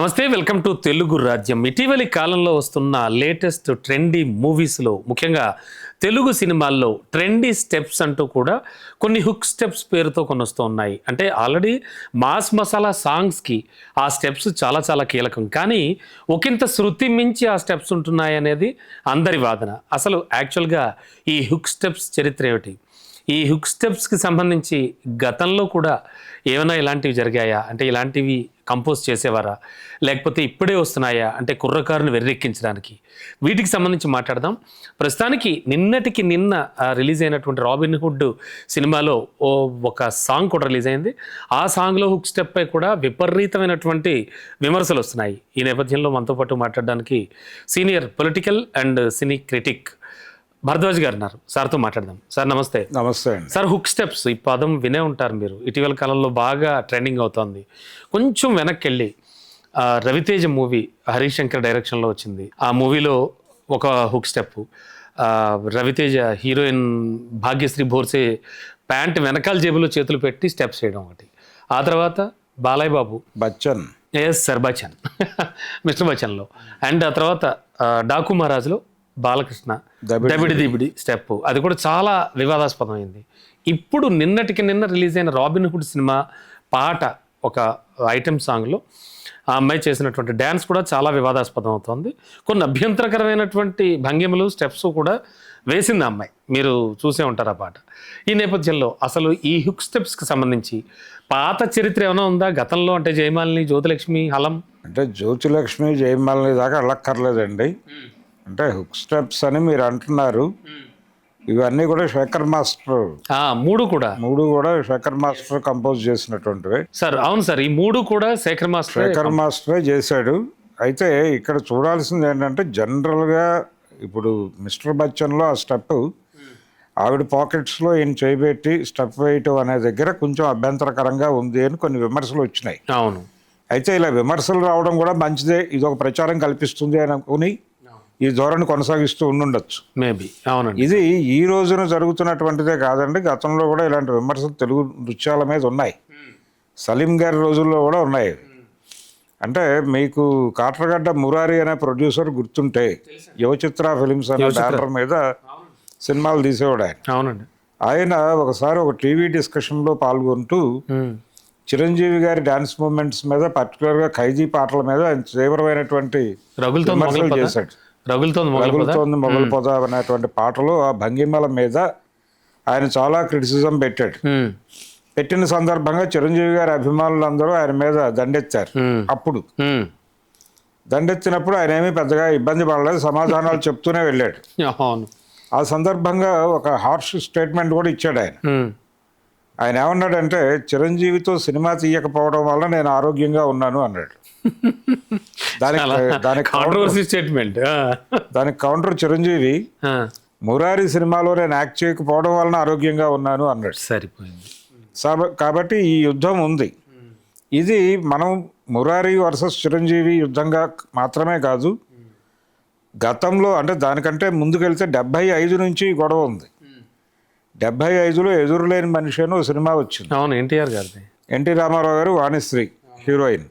నమస్తే, welcome to Telugu రాజ్యం. ఇటీవలి కాలంలో వస్తున్న లేటెస్ట్ ట్రెండీ మూవీస్లో, ముఖ్యంగా తెలుగు సినిమాల్లో ట్రెండీ స్టెప్స్ అంటూ కూడా కొన్ని హుక్ స్టెప్స్ పేరుతో కొన్ని వస్తూ ఉన్నాయి. అంటే ఆల్రెడీ మాస్ మసాలా సాంగ్స్కి ఆ స్టెప్స్ చాలా చాలా కీలకం, కానీ ఒకంత శృతి మించి ఆ స్టెప్స్ ఉంటున్నాయి అనేది అందరి వాదన. అసలు యాక్చువల్గా ఈ హుక్ స్టెప్స్ చరిత్ర ఏమిటి? ఈ హుక్ స్టెప్స్కి సంబంధించి గతంలో కూడా ఏమైనా ఇలాంటివి జరిగాయా? అంటే ఇలాంటివి కంపోజ్ చేసేవారా, లేకపోతే ఇప్పుడే వస్తున్నాయా? అంటే కుర్రకారుని వెర్రెక్కించడానికి వీటికి సంబంధించి మాట్లాడదాం. ప్రస్తుతానికి నిన్నటికి నిన్న రిలీజ్ అయినటువంటి రాబిన్ హుడ్ సినిమాలో ఒక సాంగ్ కూడా రిలీజ్ అయింది. ఆ సాంగ్లో హుక్ స్టెప్ పై కూడా విపరీతమైనటువంటి విమర్శలు వస్తున్నాయి. ఈ నేపథ్యంలో మనతో పాటు మాట్లాడడానికి senior political and cine critic Bharadwaj గారు ఉన్నారు. సార్తో మాట్లాడదాం. సార్ నమస్తే. నమస్తే. సార్, హుక్ స్టెప్స్ ఈ పదం వినే ఉంటారు మీరు, ఇటీవల కాలంలో బాగా ట్రెండింగ్ అవుతోంది. కొంచెం వెనక్కి వెళ్ళి రవితేజ మూవీ హరీష్ శంకర్ డైరెక్షన్లో వచ్చింది. ఆ మూవీలో ఒక hook step, Ravi Teja heroine Bhagyashri Borse pant వెనకాల జేబులో చేతులు పెట్టి స్టెప్స్ చేయడం ఒకటి. ఆ తర్వాత Balayya Babu Bachchan, yes sir, Bachchan mister బచ్చన్లో, అండ్ ఆ తర్వాత డాకు మహారాజ్లో బాలకృష్ణ దబిడి దిబిడి స్టెప్, అది కూడా చాలా వివాదాస్పదమైంది. ఇప్పుడు నిన్నటికి నిన్న రిలీజ్ అయిన రాబిన్ హుడ్ సినిమా పాట, ఒక ఐటెం సాంగ్లో ఆ అమ్మాయి చేసినటువంటి డ్యాన్స్ కూడా చాలా వివాదాస్పదం అవుతుంది. కొన్ని అభ్యంతరకరమైనటువంటి భంగిమలు, స్టెప్స్ కూడా వేసింది ఆ అమ్మాయి. మీరు చూసే ఉంటారు ఆ పాట. ఈ నేపథ్యంలో అసలు ఈ హుక్ స్టెప్స్కి సంబంధించి పాత చరిత్ర ఏమైనా ఉందా గతంలో? అంటే జయమాలిని, జ్యోతిలక్ష్మి, హలం. అంటే జ్యోతిలక్ష్మి, జయమాలిని దాకా వెళ్ళక్కర్లేదండి. అంటే హుక్ స్టెప్స్ అని మీరు అంటున్నారు, ఇవన్నీ కూడా శేఖర్ మాస్టర్, మూడు కూడా శేఖర్ మాస్టర్ కంపోజ్ చేసినటువంటివి సార్. అవును సార్, ఈ మూడు కూడా శేఖర్ మాస్టరే చేశాడు. అయితే ఇక్కడ చూడాల్సింది ఏంటంటే, జనరల్గా ఇప్పుడు మిస్టర్ బచ్చన్లో ఆ స్టెప్ ఆవిడ పాకెట్స్లో ఈయన చేయబెట్టి స్టెప్ వేయటం అనే దగ్గర కొంచెం అభ్యంతరకరంగా ఉంది అని కొన్ని విమర్శలు వచ్చినాయి. అవును. అయితే ఇలా విమర్శలు రావడం కూడా మంచిదే, ఇది ఒక ప్రచారం కల్పిస్తుంది అని అనుకుని ఈ ధోరణి కొనసాగిస్తూ ఉండుండొచ్చు మేబీ. అవునండి. ఇది ఈ రోజున జరుగుతున్నటువంటిదే కాదండి, గతంలో కూడా ఇలాంటి విమర్శలు తెలుగు నృత్యాల మీద ఉన్నాయి. సలీం గారి రోజుల్లో కూడా ఉన్నాయి. అంటే మీకు కాట్రగడ్డ మురారి అనే ప్రొడ్యూసర్ గుర్తుంటే, యువచిత్ర ఫిలిమ్స్ అనే బ్యానర్ మీద సినిమాలు తీసేవాడు ఆయన. అవునండి. ఆయన ఒకసారి ఒక టీవీ డిస్కషన్లో పాల్గొంటూ చిరంజీవి గారి డాన్స్ మూమెంట్స్ మీద, పర్టికులర్గా ఖైదీ పాటల మీద ఆయన తీవ్రమైనటువంటి విమర్శలు చేశాడు. రగులుతోంది మొగలు పొద అనేటువంటి పాటలు, ఆ భంగిమల మీద ఆయన చాలా క్రిటిసిజం పెట్టాడు. పెట్టిన సందర్భంగా చిరంజీవి గారి అభిమానులందరూ ఆయన మీద దండెత్తారు. అప్పుడు దండెత్తినప్పుడు ఆయన ఏమీ పెద్దగా ఇబ్బంది పడలేదు, సమాధానాలు చెప్తూనే వెళ్ళాడు. ఆ సందర్భంగా ఒక హార్ష్ స్టేట్మెంట్ కూడా ఇచ్చాడు ఆయన. ఆయన ఏమన్నాడంటే, చిరంజీవితో సినిమా తీయకపోవడం వల్ల నేను ఆరోగ్యంగా ఉన్నాను అన్నాడు. దానికి కౌంటర్ చిరంజీవి, మురారి సినిమాలో నేను యాక్ట్ చేయకపోవడం వలన ఆరోగ్యంగా ఉన్నాను అన్నాడు. సరిపోయింది. కాబట్టి ఈ యుద్ధం ఉంది. ఇది మనం మురారి వర్సెస్ చిరంజీవి యుద్ధంగా మాత్రమే కాదు, గతంలో అంటే దానికంటే ముందుకెళ్తే 75 నుంచి గొడవ ఉంది. 75లో ఎదురులేని మనిషి అని ఒక సినిమా వచ్చింది. అవును, ఎన్టీఆర్ గారిది. ఎన్టీ రామారావు గారు, వాణిశ్రీ హీరోయిన్.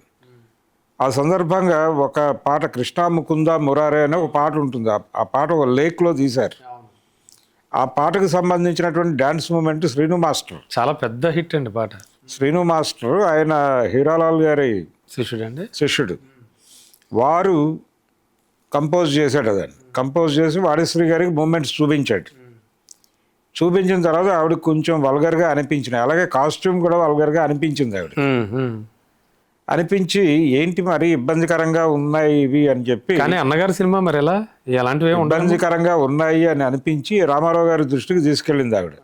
ఆ సందర్భంగా ఒక పాట, కృష్ణా ముకుంద మురారే అనే ఒక పాట ఉంటుంది. ఆ పాట ఒక లేక్లో తీశారు. ఆ పాటకు సంబంధించినటువంటి డ్యాన్స్ మూమెంట్ శ్రీను మాస్టర్, చాలా పెద్ద హిట్ అండి పాట. శ్రీను మాస్టర్ ఆయన హీరాలాల్ గారి శిష్యుడు. వారు కంపోజ్ చేశాడు. అదని కంపోజ్ చేసి వాణిశ్రీ గారికి మూమెంట్స్ చూపించిన తర్వాత ఆవిడకి కొంచెం వల్గర్గా అనిపించినాయి. అలాగే కాస్ట్యూమ్ కూడా వల్గర్గా అనిపించింది ఆవిడ. అనిపించి ఏంటి మరి ఇబ్బందికరంగా ఉన్నాయి ఇవి అని చెప్పి, కానీ అన్నగారి సినిమా మరి ఎలా ఎలాంటివి ఇబ్బందికరంగా ఉన్నాయి అని అనిపించి రామారావు గారి దృష్టికి తీసుకెళ్ళింది ఆవిడ.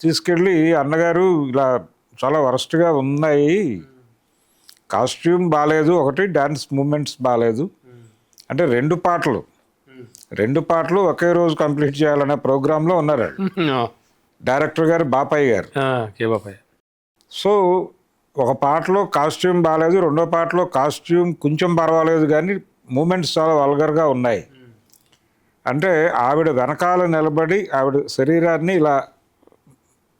తీసుకెళ్ళి, అన్నగారు ఇలా చాలా వరస్ట్గా ఉన్నాయి, కాస్ట్యూమ్ బాగాలేదు, ఒకటి డ్యాన్స్ మూమెంట్స్ బాగాలేదు, అంటే రెండు పాటలు ఒకే రోజు కంప్లీట్ చేయాలనే ప్రోగ్రాంలో ఉన్నారు డైరెక్టర్ గారు, బాపయ్య గారు. సో ఒక పాటలో కాస్ట్యూమ్ బాగాలేదు, రెండో పాటలో కాస్ట్యూమ్ కొంచెం పర్వాలేదు, కానీ మూమెంట్స్ చాలా వల్గర్గా ఉన్నాయి. అంటే ఆవిడ వెనకాల నిలబడి ఆవిడ శరీరాన్ని ఇలా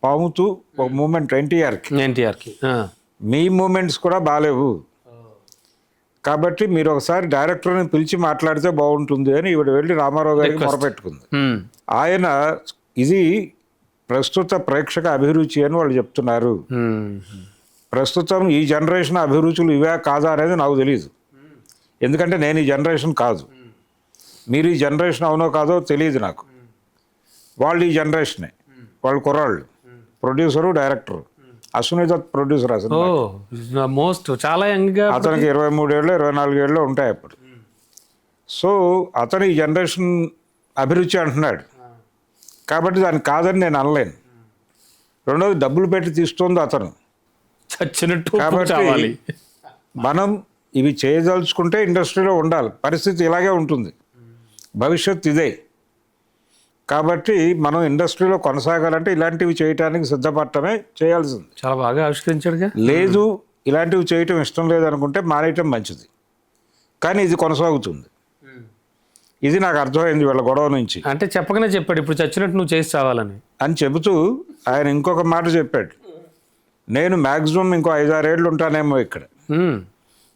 పాముతూ ఒక మూమెంట్ ఎన్టీఆర్కి, ఎన్టీఆర్కి మీ మూమెంట్స్ కూడా బాగాలేవు, కాబట్టి మీరు ఒకసారి డైరెక్టర్ని పిలిచి మాట్లాడితే బాగుంటుంది అని ఈవిడ వెళ్ళి రామారావు గారికి మొరపెట్టుకుంది. ఉమ్. ఆయన ఇది ప్రస్తుత ప్రేక్షక అభిరుచి అని వాళ్ళు చెప్తున్నారు. ఉమ్. ప్రస్తుతం ఈ జనరేషన్ అభిరుచులు ఇవే కాదా అనేది నాకు తెలియదు, ఎందుకంటే నేను ఈ జనరేషన్ కాదు. మీరు ఈ జనరేషన్ అవునో కాదో తెలియదు నాకు. వాళ్ళు ఈ జనరేషనే, వాళ్ళు కుర్రాళ్ళు, producer director. Ashwini Dutt producer అసలు. ఓ మోస్ట్ చాలా యంగ్గా. అతనికి 23 ఏళ్ళు 24 ఏళ్ళు ఉంటాయి అప్పుడు. సో అతను ఈ జనరేషన్ అభిరుచి అంటున్నాడు కాబట్టి దాన్ని కాదని నేను అనలేను. రెండోది డబ్బులు పెట్టి తీస్తుంది అతను చచ్చినట్టు కాబట్టి చావాలి. మనం ఇవి చేయదలుచుకుంటే ఇండస్ట్రీలో ఉండాలి. పరిస్థితి ఇలాగే ఉంటుంది, భవిష్యత్తు ఇదే. కాబట్టి మనం ఇండస్ట్రీలో కొనసాగాలంటే ఇలాంటివి చేయటానికి సిద్ధపడటమే చేయాల్సింది. చాలా బాగా ఆవిష్కరించాడుగా. లేదు ఇలాంటివి చేయటం ఇష్టం లేదనుకుంటే మానేయటం మంచిది. కానీ ఇది కొనసాగుతుంది, ఇది నాకు అర్థమైంది వీళ్ళ గొడవ నుంచి. అంటే చెప్పకనే చెప్పాడు ఇప్పుడు చచ్చినట్టు నువ్వు చేసి చావాలని అని చెబుతూ ఆయన ఇంకొక మాట చెప్పాడు, నేను మ్యాక్సిమం ఇంకో 5-6 ఏళ్ళు ఉంటానేమో ఇక్కడ. ఉమ్.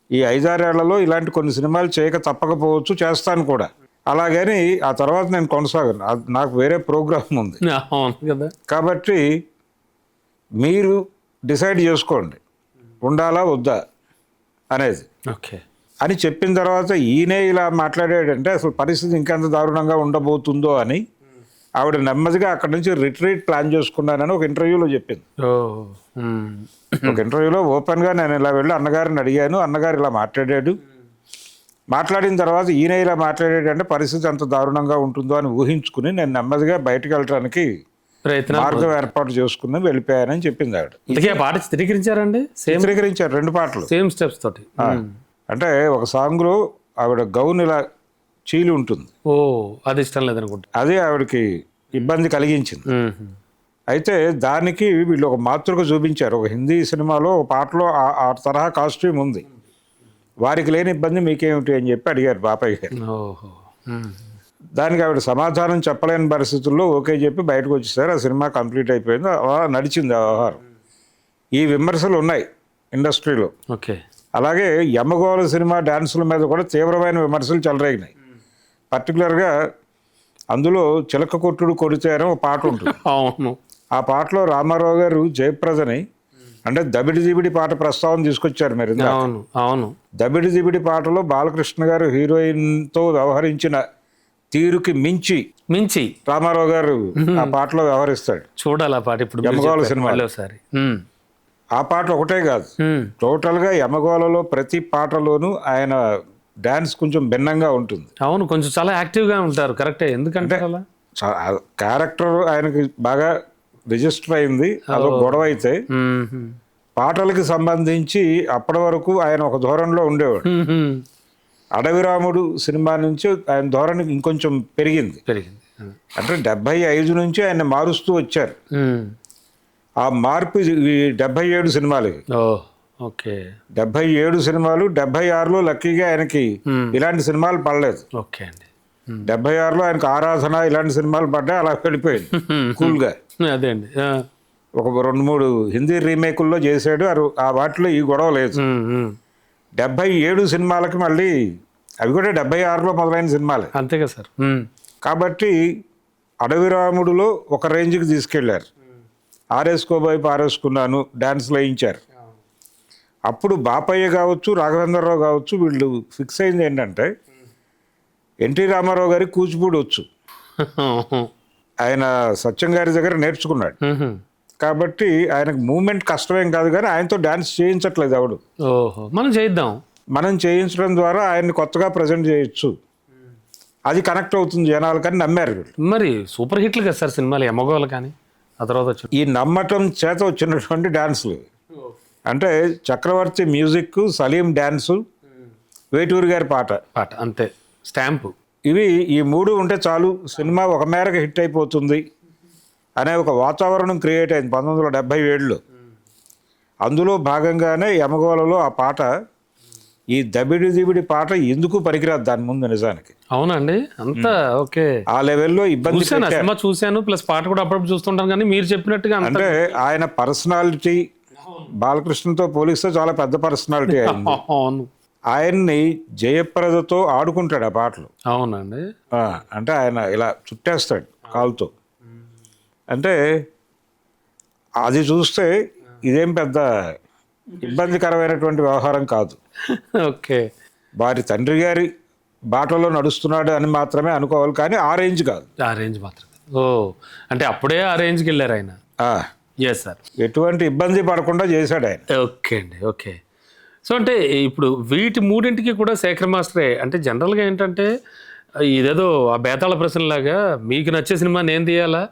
ఈ 5-6 ఏళ్లలో ఇలాంటి కొన్ని సినిమాలు చేయక తప్పకపోవచ్చు, చేస్తాను కూడా. అలాగని ఆ తర్వాత నేను కొనసాగను, నాకు వేరే ప్రోగ్రామ్ ఉంది. అవును కదా. కాబట్టి మీరు డిసైడ్ చేసుకోండి ఉండాలా వద్దా అనేది ఓకే అని చెప్పిన తర్వాత ఈయనే ఇలా మాట్లాడాడంటే అసలు పరిస్థితి ఇంకెంత దారుణంగా ఉండబోతుందో అని ఆవిడ నెమ్మదిగా అక్కడి నుంచి రిట్రీట్ ప్లాన్ చేసుకున్నానని ఒక ఇంటర్వ్యూలో చెప్పింది. ఓ. ఉమ్. ఒక ఇంటర్వ్యూలో ఓపెన్గా నేను ఇలా వెళ్ళి అన్నగారిని అడిగాను, అన్నగారు ఇలా మాట్లాడాడు. మాట్లాడిన తర్వాత ఈయన ఇలా మాట్లాడాడంటే పరిస్థితి అంత దారుణంగా ఉంటుందో అని ఊహించుకుని నేను నెమ్మదిగా బయటకు వెళ్ళడానికి ప్రయత్నం మార్గం ఏర్పాటు చేసుకుని వెళ్ళిపోయానని చెప్పింది ఆవిడ. ఇంతకీ ఆ పాట చిత్రీకరించారండి? సేమ్ చిత్రీకరించారు 2 పాటలు. సేమ్ స్టెప్స్ తోటి. అంటే ఒక సాంగ్లో ఆవిడ గౌన్ ఇలా చీలి ఉంటుంది, ఓ అది ఇష్టం లేదనుకుంటా. అదే ఆవిడకి ఇబ్బంది కలిగించింది. అయితే దానికి వీళ్ళు ఒక మాతృక చూపించారు. ఒక హిందీ సినిమాలో ఒక పాటలో ఆ తరహా కాస్ట్యూమ్ ఉంది, వారికి లేని ఇబ్బంది మీకేమిటి అని చెప్పి అడిగారు బాపయ్య గారు. ఓహో. దానికి ఆవిడ సమాధానం చెప్పలేని పరిస్థితుల్లో ఓకే చెప్పి బయటకు వచ్చేసారు. ఆ సినిమా కంప్లీట్ అయిపోయింది, అలా నడిచింది ఆ వ్యవహారం. ఈ విమర్శలు ఉన్నాయి ఇండస్ట్రీలో. ఓకే. అలాగే యమగోళ సినిమా డ్యాన్సుల మీద కూడా తీవ్రమైన విమర్శలు చెలరేగినాయి. పర్టికులర్గా అందులో చిలక కొట్టుడు కొడితే అని ఒక పాట ఉంటుంది. అవును. ఆ పాటలో రామారావు గారు జయప్రదని అంటే దబిడి దిబిడి పాట ప్రస్తావన తీసుకొచ్చారు మీరు. అవును అవును. దబిడి దిబిడి పాటలో బాలకృష్ణ గారు హీరోయిన్తో వ్యవహరించిన తీరుకి మించి మించి రామారావు గారు ఆ పాటలో వ్యవహరిస్తాడు. చూడాలి ఆ పాట ఇప్పుడు మీరు యమగోళ చెప్పారు సినిమా. మళ్ళీ ఒకసారి. ఆ పాట ఒకటే కాదు, టోటల్గా యమగోళలో ప్రతి పాటలోనూ ఆయన డ్యాన్స్ కొంచెం భిన్నంగా ఉంటుంది. అవును, కొంచెం చాలా యాక్టివ్గా ఉంటారు. కరెక్టే. ఎందుకంటే అలా క్యారెక్టర్ ఆయనకి బాగా రిజిస్టర్ అయింది, అదో గొడవ. అయితే పాటలకి సంబంధించి అప్పటి వరకు ఆయన ఒక ధోరణిలో ఉండేవాడు. అడవిరాముడు సినిమా నుంచి ఆయన ధోరణి ఇంకొంచెం పెరిగింది. అంటే 75 నుంచి ఆయన మారుస్తూ వచ్చారు. ఆ మార్పు 77 సినిమాలకి. ఓకే. 77 సినిమాలు. 76లో లక్కీగా ఆయనకి ఇలాంటి సినిమాలు పడలేదు. ఓకే అండి. 76లో ఆయనకు ఆరాధన ఇలాంటి సినిమాలు పడ్డాయి, అలా వెళ్ళిపోయింది కూల్గా. అదే అండి. ఒక 2-3 హిందీ రీమేకుల్లో చేశాడు, ఆ వాటిలో ఈ గొడవ లేదు. 77 సినిమాలకి మళ్ళీ అవి కూడా 76లో మొదలైన సినిమాలే. అంతేగా సార్. కాబట్టి అడవిరాముడులో ఒక రేంజ్కి తీసుకెళ్లారు. ఆరేసుకోబోయి పారేసుకున్నాను డాన్స్లు వేయించారు. అప్పుడు బాపయ్య కావచ్చు, రాఘవేంద్రరావు కావచ్చు, వీళ్ళు ఫిక్స్ అయింది ఏంటంటే ఎన్టీ రామారావు గారికి కూచిపూడి వచ్చు, ఆయన సత్యం గారి దగ్గర నేర్చుకున్నాడు. కాబట్టి ఆయనకు మూమెంట్ కష్టమేం కాదు, కానీ ఆయనతో డాన్స్ చేయించట్లేదు ఎవడు. మనం చేద్దాం. మనం చేయించడం ద్వారా ఆయన్ని కొత్తగా ప్రజెంట్ చేయొచ్చు, అది కనెక్ట్ అవుతుంది జనాలకని నమ్మారు వీళ్ళు. మరి సూపర్ హిట్లు కదా సార్ సినిమాలు యమగోళ. కానీ ఆ తర్వాత వచ్చి ఈ నమ్మటం చేత వచ్చినటువంటి డాన్సులు అంటే చక్రవర్తి మ్యూజిక్, సలీం డ్యాన్సు, వేటూరి గారి పాట అంతే స్టాంపు. ఇవి ఈ 3 ఉంటే చాలు, సినిమా ఒక మేరకు హిట్ అయిపోతుంది అనే ఒక వాతావరణం క్రియేట్ అయింది 1977లో. అందులో భాగంగానే యమగోళలో ఆ పాట, ఈ దబిడి దిబిడి పాట ఎందుకు పనికిరాదు దాని ముందు నిజానికి. అవునండి, అంతా ఓకే. ఆ లెవెల్లో ఇబ్బంది సినిమా చూశాను, ప్లస్ పాట కూడా అప్పుడప్పుడు చూస్తుంటాను. కానీ మీరు చెప్పినట్టుగా అంటే ఆయన పర్సనాలిటీ బాలకృష్ణతో పోలిస్తే చాలా పెద్ద పర్సనాలిటీ అయింది. ఆయన్ని జయప్రదతో ఆడుకుంటాడు ఆ పాటలు. అవునండి. అంటే ఆయన ఇలా చుట్టేస్తాడు కాలుతో. అంటే అది చూస్తే ఇదేం పెద్ద ఇబ్బందికరమైనటువంటి వ్యవహారం కాదు. ఓకే. వారి తండ్రి గారి బాటలో నడుస్తున్నాడు అని మాత్రమే అనుకోవాలి, కానీ ఆ రేంజ్ కాదు. ఆ రేంజ్ మాత్రం. ఓ, అంటే అప్పుడే ఆ రేంజ్కి వెళ్ళారు ఆయన. Yes sir. ఎటువంటి ఇబ్బంది పడకుండా చేశాడు ఆయన. ఓకే అండి. ఓకే. సో అంటే ఇప్పుడు వీటి మూడింటికి కూడా శేఖర్ మాస్టరే అంటే జనరల్గా ఏంటంటే ఇదేదో ఆ బేతాళ ప్రశ్నలాగా మీకు నచ్చే సినిమా నేను తీయాలా,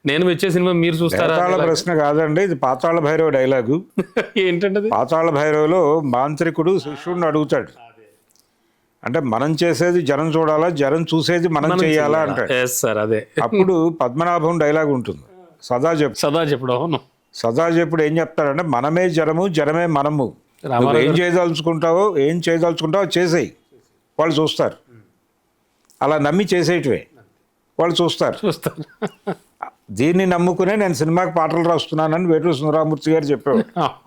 నేను వచ్చే సినిమా మీరు చూస్తారా? పాతాళ ప్రశ్న కాదండి, ఇది పాతాళ భైరవ డైలాగు. ఏంటంటే పాతాళ భైరవలో మాంత్రికుడు శిష్యుడిని అడుగుతాడు, అంటే మనం చేసేది జనం చూడాలా, జనం చూసేది మనం చేయాలా అంటాడు. ఎస్ సార్, అదే. అప్పుడు పద్మనాభం డైలాగ్ ఉంటుంది, సదా చెప్పుడు. అవును. సదా చెప్పుడు ఏం చెప్తాడంటే, మనమే జనము, జనమే మనము. నువ్వు ఏం చేయదలుచుకుంటావో చేసేయి, వాళ్ళు చూస్తారు. అలా నమ్మి చేసేయటమే, వాళ్ళు చూస్తారు. దీన్ని నమ్ముకునే నేను సినిమాకి పాటలు రాస్తున్నానని వేటూరి సుందరరామూర్తి గారు చెప్పారు.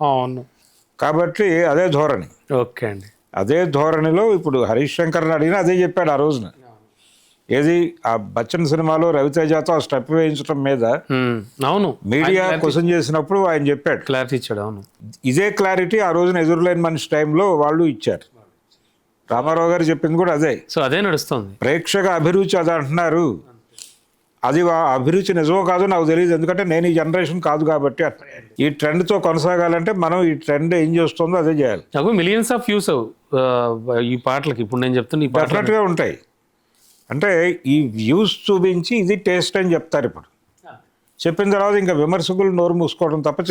అవును. కాబట్టి అదే ధోరణి. ఓకే అండి. అదే ధోరణిలో ఇప్పుడు హరీష్ శంకర్ని అడిగినా అదే చెప్పాడు ఆ రోజున. ఏది ఆ బచ్చన్ సినిమాలో రవితేజతో ఆ స్టెప్ వేయించడం మీద అవును మీడియా క్వశ్చన్ చేసినప్పుడు ఆయన చెప్పాడు, క్లారిటీ ఇచ్చాడు. అవును. ఇదే క్లారిటీ ఆ రోజున ఎదురులేని మనిషి టైంలో వాళ్ళు ఇచ్చారు. రామారావు గారు చెప్పింది కూడా అదే. సో అదే నడుస్తుంది. ప్రేక్షక అభిరుచి అది అంటున్నారు, అది అభిరుచి నిజమో కాదో నాకు తెలియదు, ఎందుకంటే నేను ఈ జనరేషన్ కాదు కాబట్టి. ఈ ట్రెండ్తో కొనసాగాలంటే మనం ఈ ట్రెండ్ ఏం చేస్తుందో అదే చేయాలి. నాకు మిలియన్స్ ఆఫ్ వ్యూస్ ఈ పాటలకి ఇప్పుడు నేను చెప్తున్నా ఈ డెఫినెట్గా ఉంటాయి. అంటే ఈ వ్యూస్ చూపించి ఇది టేస్ట్ అని చెప్తారు. ఇప్పుడు చెప్పిన తర్వాత ఇంకా విమర్శకులు నోరు మూసుకోవడం తప్ప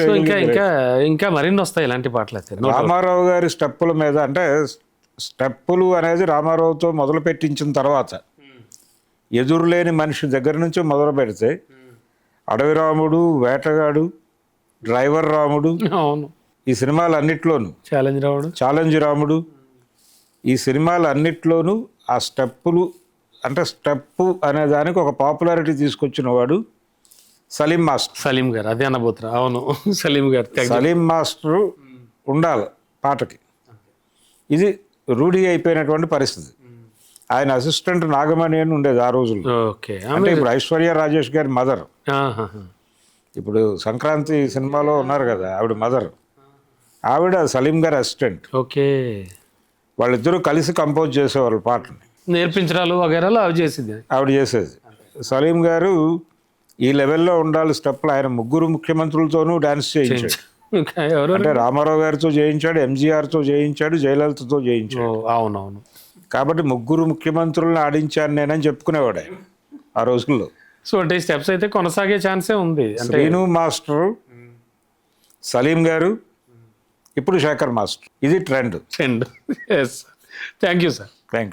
ఇంకా మరిన్ని వస్తాయి ఇలాంటి పాటలు అయితే. రామారావు గారి స్టెప్పుల మీద, అంటే స్టెప్పులు అనేది రామారావుతో మొదలు పెట్టించిన తర్వాత ఎదురులేని మనిషి దగ్గర నుంచి మొదలు పెడితే అడవి రాముడు, వేటగాడు, డ్రైవర్ రాముడు, అవును, ఈ సినిమాలన్నిట్లోనూ ఛాలెంజ్ రాముడు, ఈ సినిమాలన్నిట్లోనూ ఆ స్టెప్పులు, అంటే స్టెప్పు అనే దానికి ఒక పాపులారిటీ తీసుకొచ్చిన వాడు సలీం మాస్టర్. సలీం గారు అదే అనబోతున్నా. అవును, సలీం గారు. సలీం మాస్టరు ఉండాలి పాటకి. ఇది రూఢి అయిపోయినటువంటి పరిస్థితి. ఆయన అసిస్టెంట్ నాగమణి అని ఉండేది ఆ రోజుల్లో. అంటే ఇప్పుడు ఐశ్వర్య రాజేష్ గారి మదర్. ఇప్పుడు సంక్రాంతి సినిమాలో ఉన్నారు కదా ఆవిడ మదర్, ఆవిడ సలీం గారి అసిస్టెంట్. ఓకే. వాళ్ళిద్దరూ కలిసి కంపోజ్ చేసేవాళ్ళు పాటని, నేర్పించడాలు వగేరాలు అవి చేసేది ఆవిడ చేసేది. సలీం గారు ఈ లెవెల్లో ఉండాలి స్టెప్లు. ఆయన ముగ్గురు ముఖ్యమంత్రులతోనూ డాన్స్ చేయించాడు. అంటే రామారావు గారితో చేయించాడు, ఎంజీఆర్తో చేయించాడు, జయలలితతో చేయించాడు. అవునవును. కాబట్టి ముగ్గురు ముఖ్యమంత్రులను ఆడించాను నేనని చెప్పుకునేవాడు ఆయన ఆ రోజుల్లో. సో అంటే స్టెప్స్ అయితే కొనసాగే ఛాన్సే ఉంది. శ్రీను మాస్టర్, సలీం గారు, ఇప్పుడు శేఖర్ మాస్టర్. ఇది ట్రెండ్. Thank you sir.